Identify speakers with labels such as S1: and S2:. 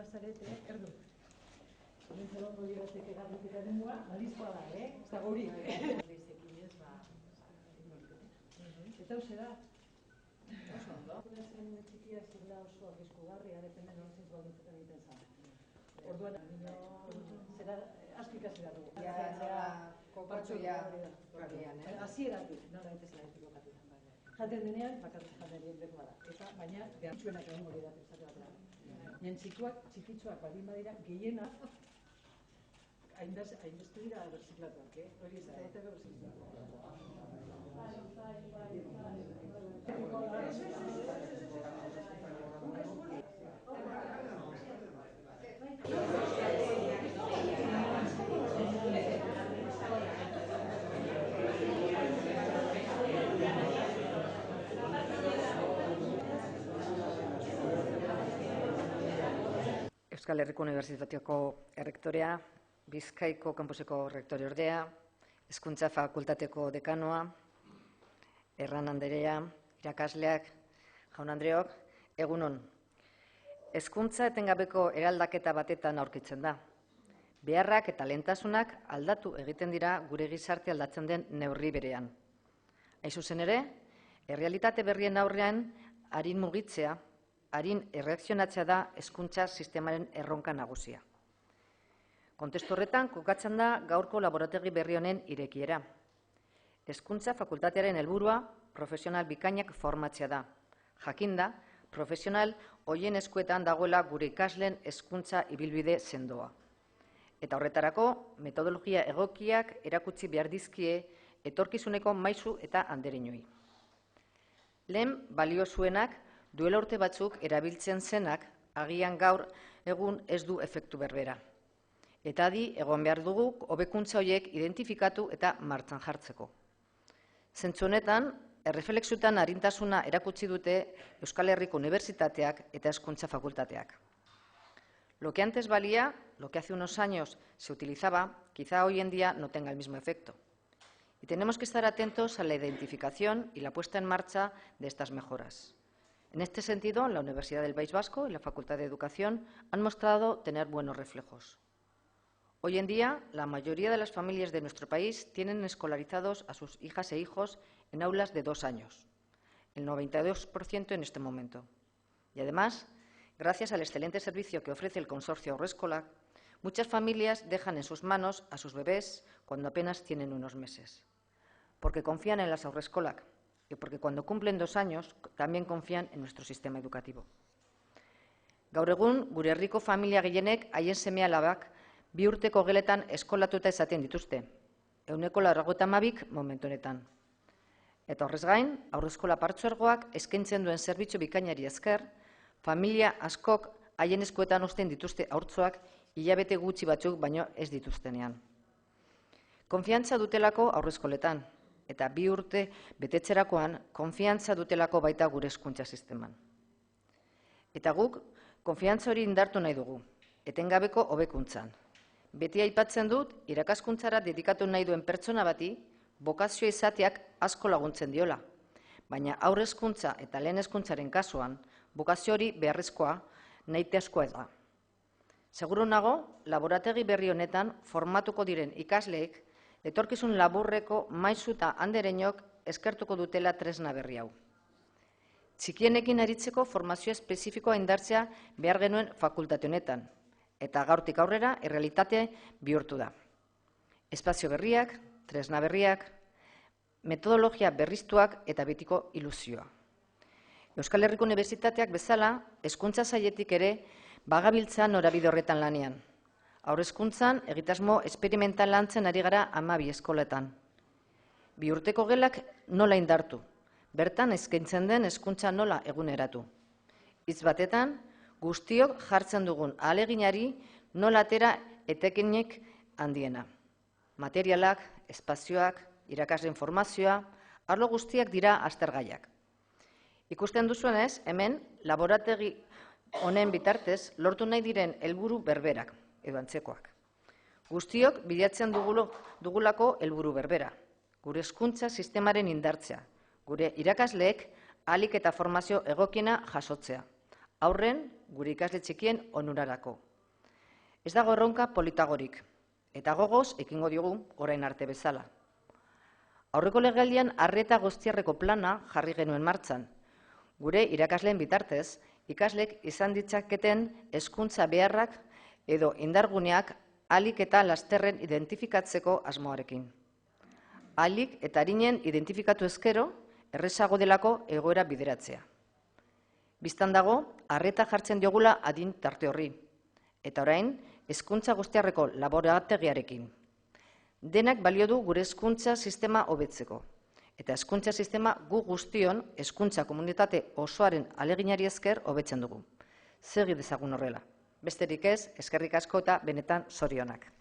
S1: bazarete, erdu. Komentzalo proiektek egarritik ademua, balizkoa da, ez da guri. Eta hau da. Oso ondo. Zen txikia zela oso arriskugarria, depende nolazintz baldintzetan egiten zen. Orduan, zera asko ikasi da dugu.
S2: Kokatu ja.
S1: Hasieratik, nola ez zelatik kokatu da. Jaten denean, bakartzen jaten leku da. Eta baina, behartxuenak egon hori da, esate batera. Nien txikitsuak baldin badira, gehiena, hainbeste dira berziklatuak, hori ez da berziklatuak.
S3: Euskal Herriko Unibertsitateko errektorea, Bizkaiko kampuseko rektore ordea, Hezkuntza Fakultateko dekanoa, Erran Anderea, irakasleak, jaun Andreok, egun on. Hezkuntza etengabeko eraldaketa batetan aurkitzen da. Beharrak eta lehentasunak aldatu egiten dira gure gizarte aldatzen den neurri berean. Hain zuzen ere, errealitate berrien aurrean arin mugitzea, harin erreakzionatzea da hezkuntza sistemaren erronka nagusia. Kontestu horretan kokatzen da gaurko laborategi berri honen irekiera. Hezkuntza fakultatearen helburua profesional bikainak formatzea da. Jakinda, profesional horien eskuetan dagoela gure ikasleen hezkuntza ibilbide sendoa. Eta horretarako metodologia egokiak erakutsi behar dizkie etorkizuneko maisu eta andereñoi. Lehen balio zuenak duela urte batzuk erabiltzen zenak agian gaur egun ez du efektu berbera. Eta adi egon behar dugu hobekuntza horiek identifikatu eta martxan jartzeko. Zentzu honetan, erreflexutan arintasuna erakutsi dute Euskal Herriko Unibertsitateak eta Hezkuntza Fakultateak. Lo que antes valía, lo que hace unos años se utilizaba, quizá hoy en día no tenga el mismo efecto. Y tenemos que estar atentos a la identificación y la puesta en marcha de estas mejoras. En este sentido, la Universidad del País Vasco y la Facultad de Educación han mostrado tener buenos reflejos. Hoy en día, la mayoría de las familias de nuestro país tienen escolarizados a sus hijas e hijos en aulas de 2 años, el 92% en este momento. Y además, gracias al excelente servicio que ofrece el consorcio Haurreskolak, muchas familias dejan en sus manos a sus bebés cuando apenas tienen unos meses, porque confían en las Haurreskolak y porque cuando cumplen 2 años también confían en nuestro sistema educativo. Gaur egun, gure herriko familia gehienek haien seme-alabak 2 urteko geletan eskolatuta izaten dituzte, 92% momentu honetan. Eta horrez gain, haurreskola partzuergoak eskaintzen duen zerbitzu bikainari esker, familia askok haien eskuetan uzten dituzte haurtzoak hilabete gutxi batzuk baino ez dituztenean. Konfiantza dutelako haurreskoletan, eta 2 urte betetzerakoan konfiantza dutelako baita gure hezkuntza sisteman. Eta guk, konfiantza hori indartu nahi dugu, etengabeko hobekuntzan. Beti aipatzen dut, irakaskuntzara dedikatu nahi duen pertsona bati, bokazioa izateak asko laguntzen diola. Baina haur hezkuntza eta lehen hezkuntzaren kasuan, bokazio hori beharrezkoa nahitaezkoa da. Seguru nago, laborategi berri honetan formatuko diren ikasleek etorkizun laburreko maisu eta andereñok eskertuko dutela tresna berri hau. Txikienekin aritzeko formazio espezifikoa indartzea behar genuen fakultate honetan, eta gaurtik aurrera errealitate bihurtu da. Espazio berriak, tresna berriak, metodologia berriztuak eta betiko ilusioa. Euskal Herriko Unibertsitateak bezala, hezkuntza sailetik ere bagabiltza norabide horretan lanean. Haurhezkuntzan egitasmo esperimental lantzen ari gara 12 eskoletan. 2 urteko gelak nola indartu, bertan eskaintzen den hezkuntza nola eguneratu. Hitz batetan, guztiok jartzen dugun ahaleginari nola atera etekinik handiena. Materialak, espazioak, irakasle informazioa, arlo guztiak dira aztergaiak. Ikusten duzuenez, hemen laborategi honen bitartez lortu nahi diren helburu berberak edo antzekoak. Guztiok bilatzen dugulako helburu berbera, gure hezkuntza sistemaren indartzea, gure irakasleek ahalik eta formazio egokiena jasotzea, haurren gure ikasle txikien onurarako. Ez dago erronka politagorik, eta gogoz ekingo diogu orain arte bezala. Aurreko legealdian arreta guztiarreko plana jarri genuen martxan. Gure irakasleen bitartez, ikaslek izan ditzaketen hezkuntza beharrak edo indarguneak ahalik eta lasterren identifikatzeko asmoarekin. Ahalik eta arinen identifikatu ezkero, errezago delako egoera bideratzea. Bistan dago, arreta jartzen diogula adin tarte horri, eta orain, hezkuntza guztiarreko laborategiarekin. Denak balio du gure hezkuntza sistema hobetzeko, eta hezkuntza sistema gu guztion hezkuntza komunitate osoaren aleginari esker hobetzen dugu. Segi dezagun horrela. Besterik ez, eskerrik asko eta benetan zorionak.